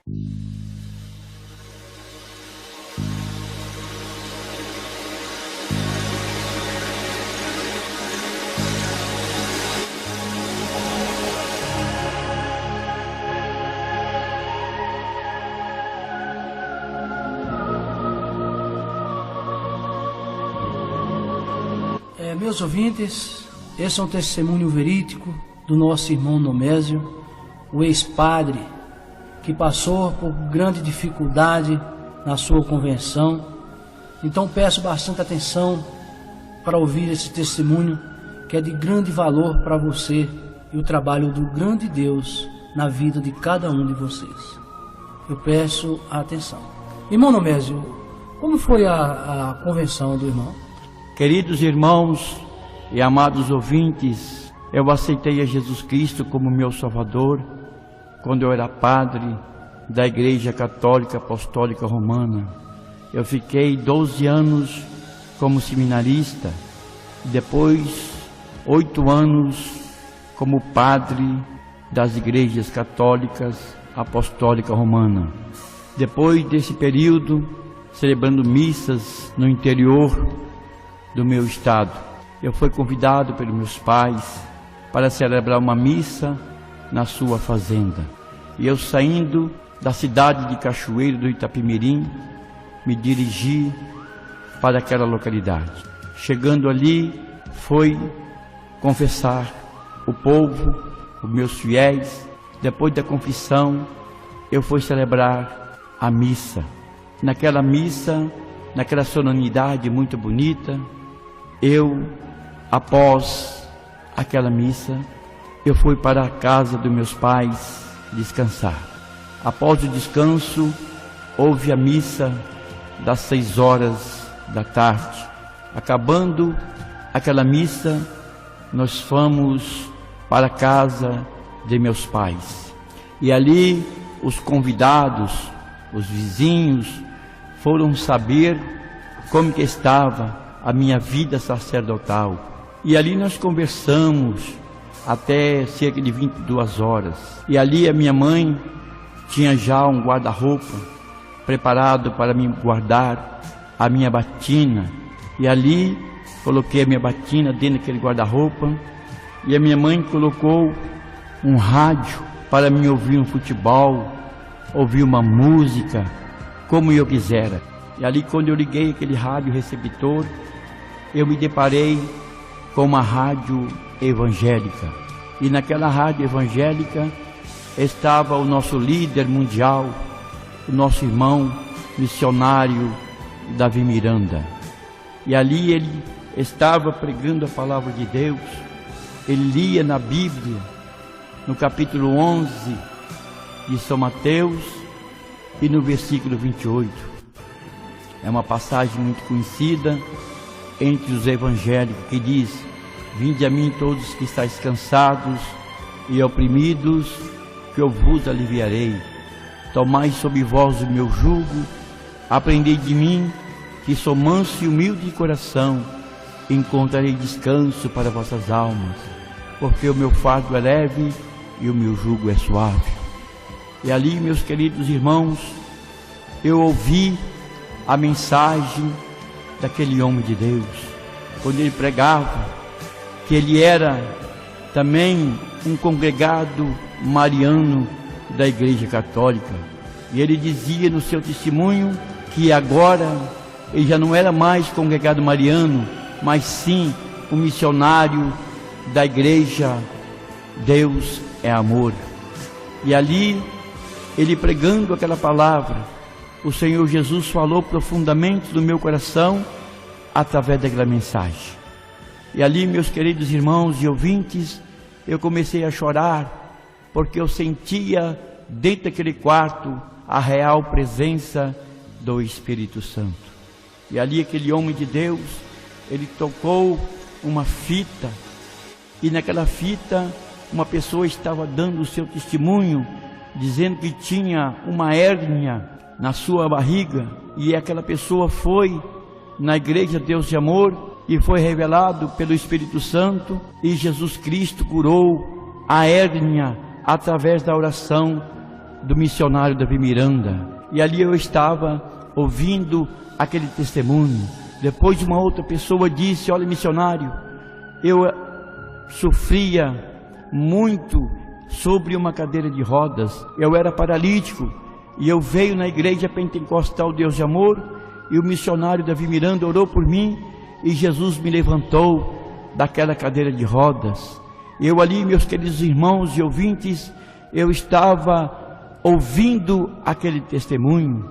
Meus ouvintes, esse é um testemunho verídico do nosso irmão Nomésio, o ex-padre, que passou por grande dificuldade na sua conversão. Então peço bastante atenção para ouvir esse testemunho, que é de grande valor para você e o trabalho do grande Deus na vida de cada um de vocês. Eu peço a atenção. Irmão Nomésio, como foi a conversão do irmão? Queridos irmãos e amados ouvintes, eu aceitei a Jesus Cristo como meu Salvador quando eu era padre da Igreja Católica Apostólica Romana. Eu fiquei 12 anos como seminarista, depois 8 anos como padre das Igrejas Católicas Apostólica Romana. Depois desse período, celebrando missas no interior do meu estado, eu fui convidado pelos meus pais para celebrar uma missa na sua fazenda. E eu, saindo da cidade de Cachoeiro do Itapemirim, me dirigi para aquela localidade. Chegando ali, fui confessar o povo, os meus fiéis. Depois da confissão, eu fui celebrar a missa. Naquela missa, naquela solenidade muito bonita, após aquela missa, eu fui para a casa dos meus pais descansar. Após o descanso, houve a missa das 6 horas da tarde. Acabando aquela missa, nós fomos para a casa de meus pais. E ali os convidados, os vizinhos, foram saber como que estava a minha vida sacerdotal. E ali nós conversamos até cerca de 22 horas. E ali a minha mãe tinha já um guarda-roupa preparado para me guardar a minha batina. E ali coloquei a minha batina dentro daquele guarda-roupa. E a minha mãe colocou um rádio para me ouvir um futebol, ouvir uma música, como eu quisera. E ali, quando eu liguei aquele rádio receptor, eu me deparei com uma rádio evangélica. E naquela rádio evangélica estava o nosso líder mundial, o nosso irmão missionário Davi Miranda. E ali ele estava pregando a palavra de Deus. Ele lia na Bíblia, no capítulo 11 de São Mateus e no versículo 28. É uma passagem muito conhecida entre os evangélicos, que diz: vinde a mim todos que estáis cansados e oprimidos, que eu vos aliviarei. Tomai sobre vós o meu jugo, aprendei de mim, que sou manso e humilde de coração, e encontrarei descanso para vossas almas, porque o meu fardo é leve e o meu jugo é suave. E ali, meus queridos irmãos, eu ouvi a mensagem daquele homem de Deus, quando ele pregava que ele era também um congregado mariano da Igreja Católica. E ele dizia no seu testemunho que agora ele já não era mais congregado mariano, mas sim um missionário da Igreja Deus é Amor. E ali, ele pregando aquela palavra, o Senhor Jesus falou profundamente no meu coração através daquela mensagem. E ali, meus queridos irmãos e ouvintes, eu comecei a chorar, porque eu sentia dentro daquele quarto a real presença do Espírito Santo. E ali aquele homem de Deus, ele tocou uma fita, e naquela fita uma pessoa estava dando o seu testemunho, dizendo que tinha uma hérnia na sua barriga, e aquela pessoa foi na Igreja Deus de Amor e foi revelado pelo Espírito Santo, e Jesus Cristo curou a hérnia através da oração do missionário Davi Miranda. E ali eu estava ouvindo aquele testemunho. Depois uma outra pessoa disse: olha, missionário, eu sofria muito sobre uma cadeira de rodas, eu era paralítico, e eu veio na igreja pentecostal Deus de Amor, e o missionário Davi Miranda orou por mim, e Jesus me levantou daquela cadeira de rodas. Eu ali, meus queridos irmãos e ouvintes, eu estava ouvindo aquele testemunho,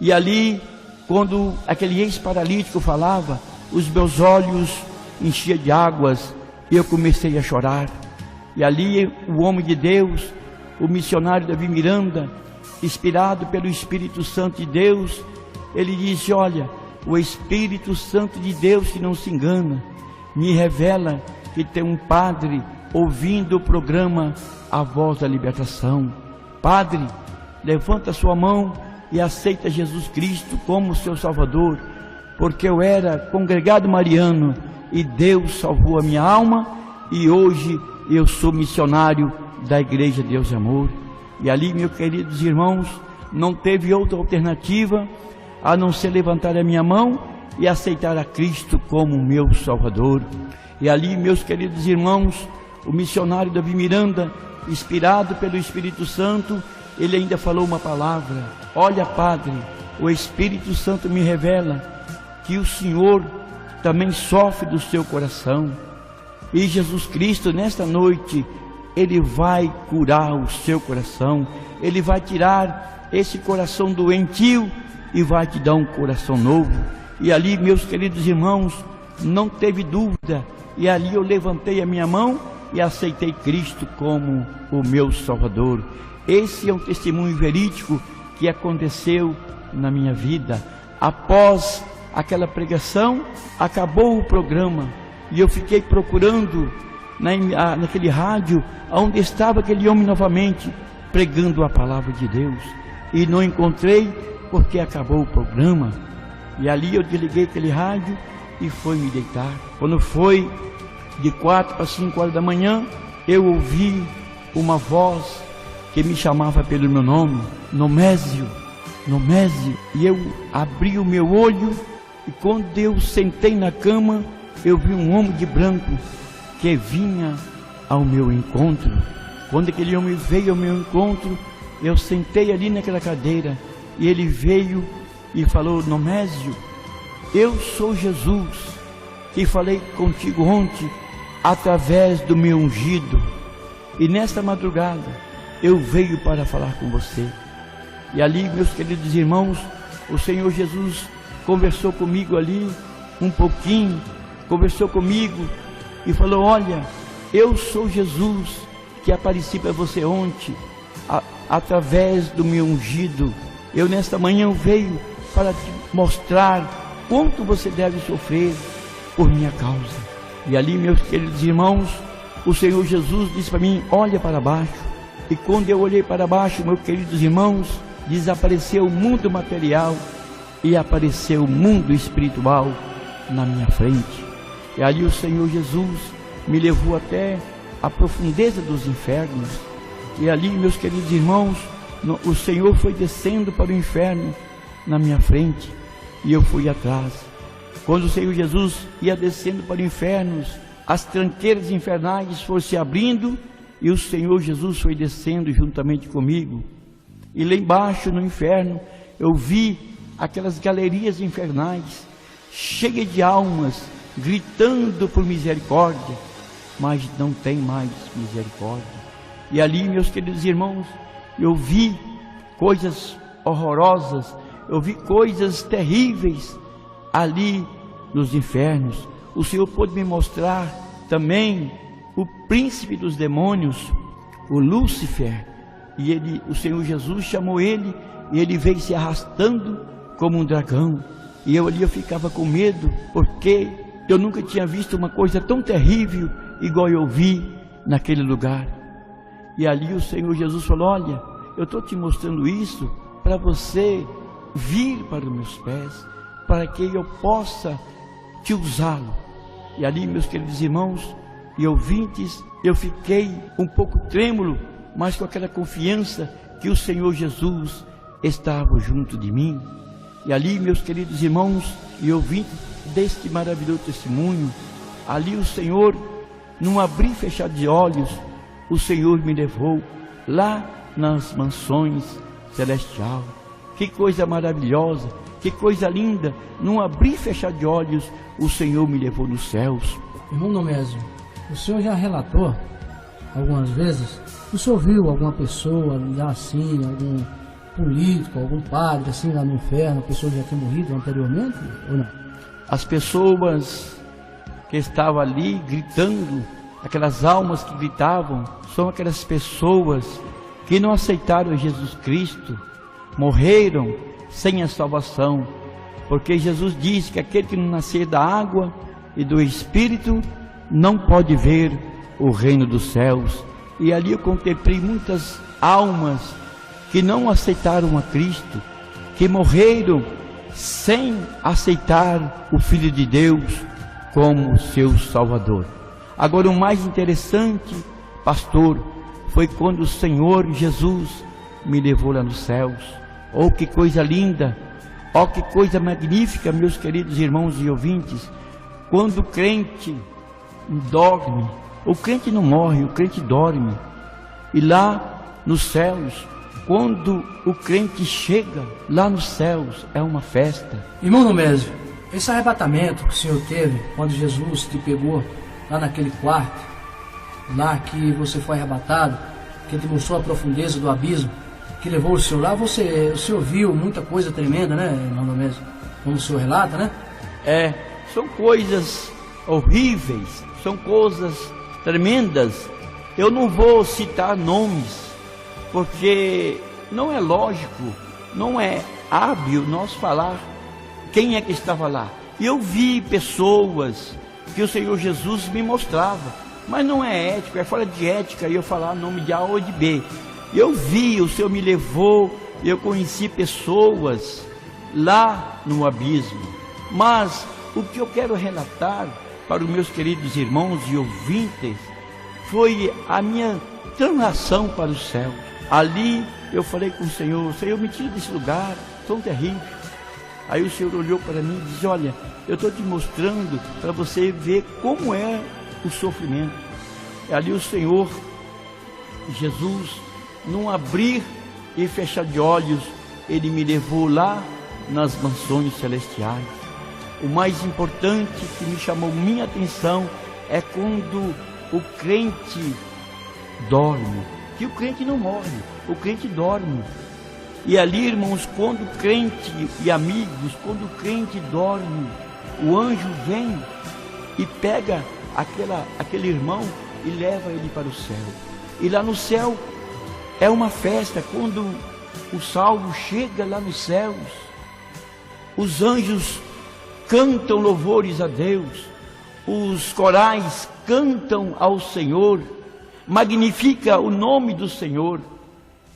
e ali, quando aquele ex-paralítico falava, os meus olhos enchiam de águas, e eu comecei a chorar. E ali o homem de Deus, o missionário Davi Miranda, inspirado pelo Espírito Santo de Deus, ele disse: olha, o Espírito Santo de Deus, que não se engana, me revela que tem um padre ouvindo o programa A Voz da Libertação. Padre, levanta sua mão e aceita Jesus Cristo como seu Salvador, porque eu era congregado mariano e Deus salvou a minha alma, e hoje eu sou missionário da Igreja Deus de Amor. E ali, meus queridos irmãos, não teve outra alternativa a não ser levantar a minha mão e aceitar a Cristo como meu Salvador. E ali, meus queridos irmãos, o missionário Davi Miranda, inspirado pelo Espírito Santo, ele ainda falou uma palavra: olha, padre, o Espírito Santo me revela que o Senhor também sofre do seu coração, e Jesus Cristo nesta noite, Ele vai curar o seu coração, Ele vai tirar esse coração doentio e vai te dar um coração novo. E ali, meus queridos irmãos, não teve dúvida, e ali eu levantei a minha mão e aceitei Cristo como o meu Salvador. Esse é um testemunho verídico que aconteceu na minha vida. Após aquela pregação, acabou o programa, e eu fiquei procurando naquele rádio onde estava aquele homem novamente pregando a palavra de Deus, e não encontrei, porque acabou o programa. E ali eu desliguei aquele rádio e fui me deitar. Quando foi de 4 para 5 horas da manhã, eu ouvi uma voz que me chamava pelo meu nome: Nomésio, Nomésio. E eu abri o meu olho, e quando eu sentei na cama, eu vi um homem de branco que vinha ao meu encontro. Quando aquele homem veio ao meu encontro, eu sentei ali naquela cadeira, e ele veio e falou: Nomésio, eu sou Jesus, que falei contigo ontem através do meu ungido, e nesta madrugada eu venho para falar com você. E ali, meus queridos irmãos, o Senhor Jesus conversou comigo ali um pouquinho, conversou comigo e falou: olha, eu sou Jesus que apareci para você ontem através do meu ungido. Eu nesta manhã veio para te mostrar quanto você deve sofrer por minha causa. E ali, meus queridos irmãos, o Senhor Jesus disse para mim: olha para baixo. E quando eu olhei para baixo, meus queridos irmãos, desapareceu o mundo material e apareceu o mundo espiritual na minha frente. E ali o Senhor Jesus me levou até a profundeza dos infernos. E ali, meus queridos irmãos, o Senhor foi descendo para o inferno na minha frente, e eu fui atrás. Quando o Senhor Jesus ia descendo para o inferno, as tranqueiras infernais foram se abrindo, e o Senhor Jesus foi descendo juntamente comigo. E lá embaixo no inferno eu vi aquelas galerias infernais cheias de almas gritando por misericórdia, mas não tem mais misericórdia. E ali, meus queridos irmãos, eu vi coisas horrorosas, eu vi coisas terríveis ali nos infernos. O Senhor pôde me mostrar também o príncipe dos demônios, o Lúcifer, e o Senhor Jesus chamou ele, e ele veio se arrastando como um dragão. E eu ali eu ficava com medo, porque eu nunca tinha visto uma coisa tão terrível igual eu vi naquele lugar. E ali o Senhor Jesus falou: olha, eu estou te mostrando isso para você vir para os meus pés, para que eu possa te usá-lo. E ali, meus queridos irmãos e ouvintes, eu fiquei um pouco trêmulo, mas com aquela confiança que o Senhor Jesus estava junto de mim. E ali, meus queridos irmãos e ouvintes deste maravilhoso testemunho, ali o Senhor, num abrir e fechar de olhos, o Senhor me levou lá nas mansões celestiais. Que coisa maravilhosa, que coisa linda, num abrir e fechar de olhos, o Senhor me levou nos céus. Irmão Nomésio, o senhor já relatou algumas vezes, o senhor viu alguma pessoa lá assim, algum político, algum padre assim lá no inferno, a pessoa já tinha morrido anteriormente ou não? As pessoas que estavam ali gritando, aquelas almas que gritavam, são aquelas pessoas que não aceitaram Jesus Cristo, morreram sem a salvação, porque Jesus diz que aquele que não nascer da água e do Espírito não pode ver o reino dos céus. E ali eu contemplei muitas almas que não aceitaram a Cristo, que morreram sem aceitar o Filho de Deus como seu Salvador. Agora, o mais interessante, pastor, foi quando o Senhor Jesus me levou lá nos céus. Oh, que coisa linda! Oh, que coisa magnífica, meus queridos irmãos e ouvintes! Quando o crente dorme, o crente não morre, o crente dorme. E lá nos céus, quando o crente chega lá nos céus, é uma festa. Irmão Nomésio, esse arrebatamento que o senhor teve quando Jesus te pegou lá naquele quarto, lá que você foi arrebatado, que te mostrou a profundeza do abismo, que levou o senhor lá, o senhor viu muita coisa tremenda, né, irmão Nomésio? Como o senhor relata, né? São coisas horríveis, são coisas tremendas. Eu não vou citar nomes, porque não é lógico, não é hábil nós falar quem é que estava lá. E eu vi pessoas que o Senhor Jesus me mostrava, mas não é ético, é fora de ética eu falar nome de A ou de B. Eu vi, o Senhor me levou, eu conheci pessoas lá no abismo. Mas o que eu quero relatar para os meus queridos irmãos e ouvintes foi a minha translação para o céu. Ali eu falei com o Senhor: Senhor, me tira desse lugar tão terrível. Aí o Senhor olhou para mim e disse: olha, eu estou te mostrando para você ver como é o sofrimento. E ali o Senhor Jesus, num abrir e fechar de olhos, Ele me levou lá nas mansões celestiais. O mais importante que me chamou minha atenção é quando o crente dorme, que o crente não morre, o crente dorme. E ali, irmãos, quando o crente e amigos, quando o crente dorme, o anjo vem e pega aquele irmão e leva ele para o céu. E lá no céu é uma festa. Quando o salvo chega lá nos céus, os anjos cantam louvores a Deus, os corais cantam ao Senhor, magnifica o nome do Senhor.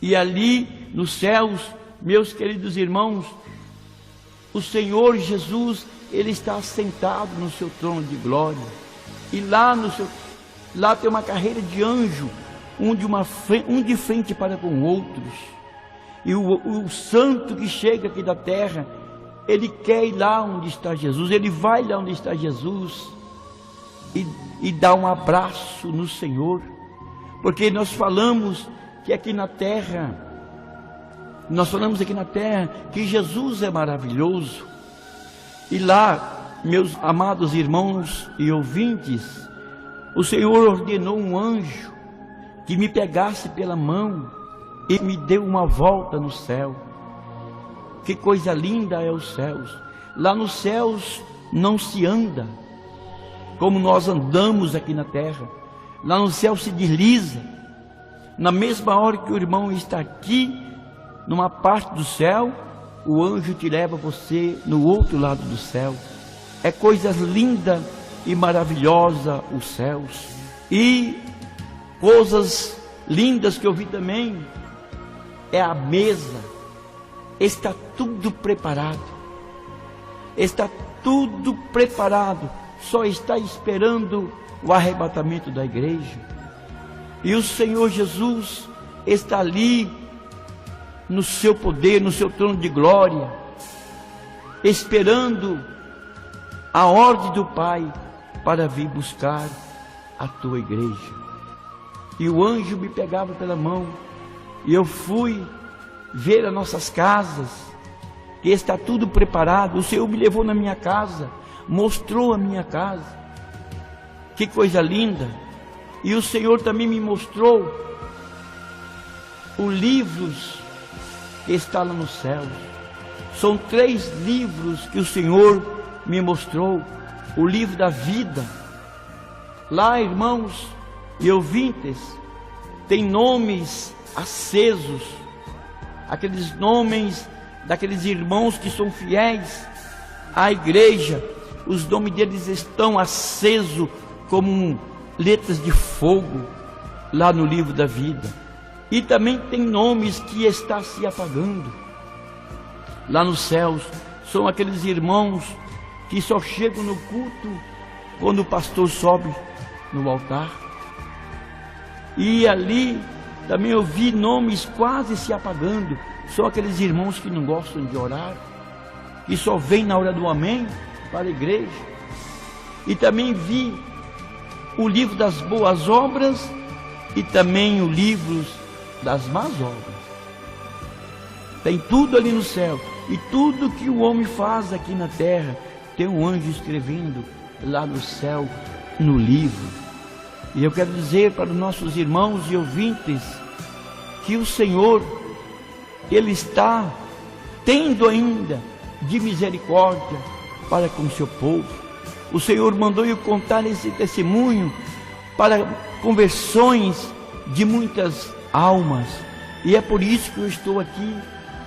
E ali nos céus, meus queridos irmãos, o Senhor Jesus, Ele está assentado no seu trono de glória. E lá tem uma carreira de anjo, um de frente para com outros. E o santo que chega aqui da terra, ele quer ir lá onde está Jesus, ele vai lá onde está Jesus e dá um abraço no Senhor. Porque nós falamos aqui na terra que Jesus é maravilhoso. E lá, meus amados irmãos e ouvintes, o Senhor ordenou um anjo que me pegasse pela mão e me deu uma volta no céu. Que coisa linda é os céus. Lá nos céus não se anda como nós andamos aqui na terra. Lá no céu se desliza. Na mesma hora que o irmão está aqui, numa parte do céu, o anjo te leva você no outro lado do céu. É coisa linda e maravilhosa os céus. E coisas lindas que eu vi também é a mesa. Está tudo preparado. Está tudo preparado. Só está esperando o arrebatamento da igreja. E o Senhor Jesus está ali no seu poder, no seu trono de glória, esperando a ordem do Pai para vir buscar a tua igreja. E o anjo me pegava pela mão, e eu fui ver as nossas casas, que está tudo preparado. O Senhor me levou na minha casa, mostrou a minha casa, que coisa linda. E o Senhor também me mostrou os livros que está lá no céu. São 3 livros que o Senhor me mostrou. O livro da vida. Lá, irmãos e ouvintes, tem nomes acesos, aqueles nomes daqueles irmãos que são fiéis à igreja. Os nomes deles estão acesos como letras de fogo lá no livro da vida. E também tem nomes que estão se apagando lá nos céus. São aqueles irmãos que só chegam no culto quando o pastor sobe no altar. E ali também eu vi nomes quase se apagando. São aqueles irmãos que não gostam de orar, que só vêm na hora do amém para a igreja. E também vi o livro das boas obras e também o livro das más obras. Tem tudo ali no céu. E tudo que o homem faz aqui na terra, tem um anjo escrevendo lá no céu, no livro. E eu quero dizer para os nossos irmãos e ouvintes que o Senhor, Ele está tendo ainda de misericórdia para com o seu povo. O Senhor mandou eu contar esse testemunho para conversões de muitas almas. E é por isso que eu estou aqui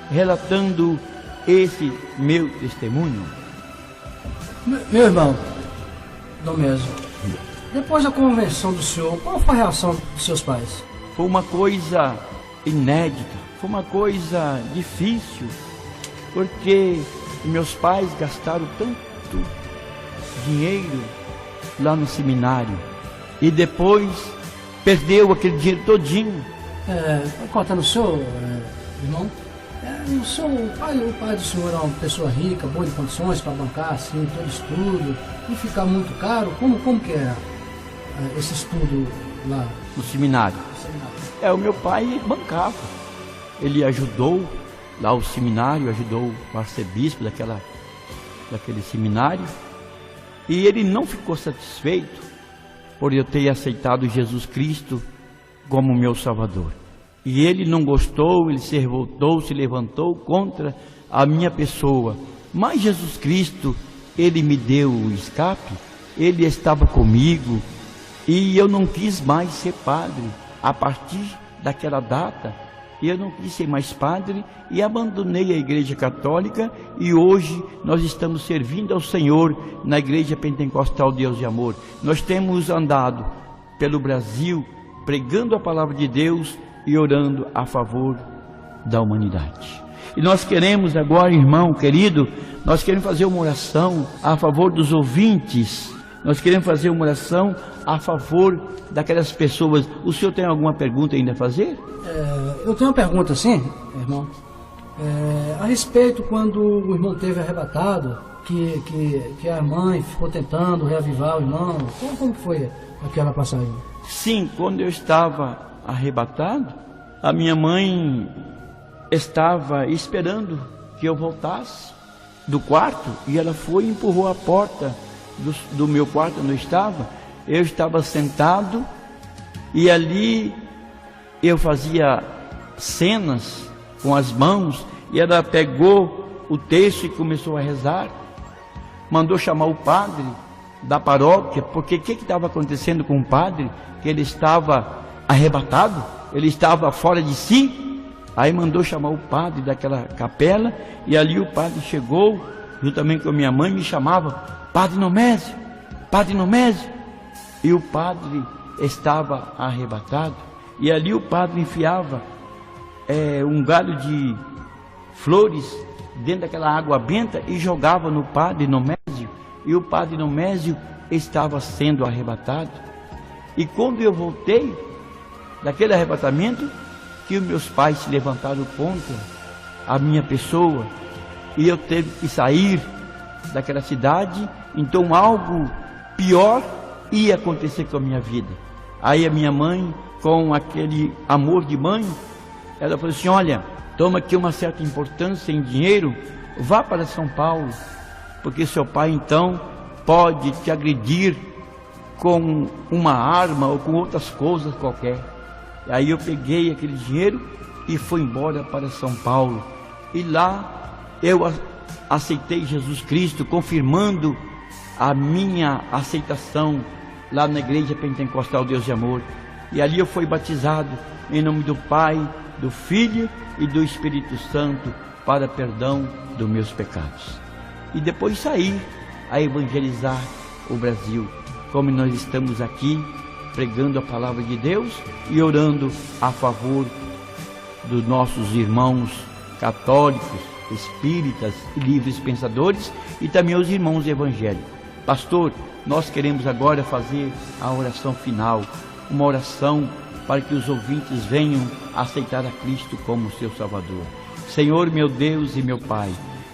relatando esse meu testemunho. Meu irmão, Dom Mésio, depois da conversão do senhor, qual foi a reação dos seus pais? Foi uma coisa inédita, foi uma coisa difícil, porque meus pais gastaram tanto dinheiro lá no seminário e depois perdeu aquele dinheiro todinho. Contando o senhor, irmão, o pai do senhor é uma pessoa rica, boa de condições para bancar assim, todo estudo, e ficar muito caro. Como que é esse estudo lá? No seminário. O meu pai bancava. Ele ajudou lá o seminário, ajudou o arcebispo daquele seminário. E ele não ficou satisfeito por eu ter aceitado Jesus Cristo como meu Salvador. E ele não gostou, ele se revoltou, se levantou contra a minha pessoa. Mas Jesus Cristo, Ele me deu o escape, Ele estava comigo, e eu não quis mais ser padre. A partir daquela data, eu não quis ser mais padre e abandonei a Igreja Católica, e hoje nós estamos servindo ao Senhor na Igreja Pentecostal Deus de Amor. Nós temos andado pelo Brasil, pregando a palavra de Deus e orando a favor da humanidade. E nós queremos agora, irmão querido, nós queremos fazer uma oração a favor dos ouvintes. Nós queremos fazer uma oração a favor daquelas pessoas. O senhor tem alguma pergunta ainda a fazer? Eu tenho uma pergunta, sim, irmão. A respeito quando o irmão teve arrebatado, que a mãe ficou tentando reavivar o irmão. Como foi aquela passagem? Sim, quando eu estava arrebatado, a minha mãe estava esperando que eu voltasse do quarto, e ela foi e empurrou a porta do meu quarto onde eu estava sentado, e ali eu fazia cenas com as mãos, e ela pegou o texto e começou a rezar, mandou chamar o padre da paróquia, porque o que estava acontecendo com o padre? Que ele estava arrebatado, ele estava fora de si. Aí mandou chamar o padre daquela capela, e ali o padre chegou, juntamente com a minha mãe, me chamava, Padre Nomésio, Padre Nomésio. E o padre estava arrebatado, e ali o padre enfiava um galho de flores dentro daquela água benta e jogava no padre Nomésio, e o padre Nomésio estava sendo arrebatado. E quando eu voltei daquele arrebatamento, que os meus pais se levantaram contra a minha pessoa e eu teve que sair daquela cidade, então algo pior ia acontecer com a minha vida. Aí a minha mãe, com aquele amor de mãe, ela falou assim: olha, toma aqui uma certa importância em dinheiro, vá para São Paulo, porque seu pai então pode te agredir com uma arma ou com outras coisas qualquer. Aí eu peguei aquele dinheiro e fui embora para São Paulo, e lá eu aceitei Jesus Cristo, confirmando a minha aceitação lá na Igreja Pentecostal Deus de Amor. E ali eu fui batizado em nome do Pai, do Filho e do Espírito Santo, para perdão dos meus pecados. E depois saí a evangelizar o Brasil, como nós estamos aqui pregando a palavra de Deus e orando a favor dos nossos irmãos católicos, espíritas e livres pensadores, e também os irmãos evangélicos. Pastor, nós queremos agora fazer a oração final, uma oração para que os ouvintes venham aceitar a Cristo como seu Salvador. Senhor, meu Deus e meu Pai,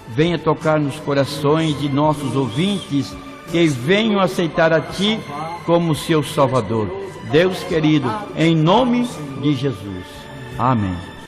venha tocar nos corações de nossos ouvintes, que venham aceitar a Ti como seu Salvador. Deus querido, em nome de Jesus. Amém.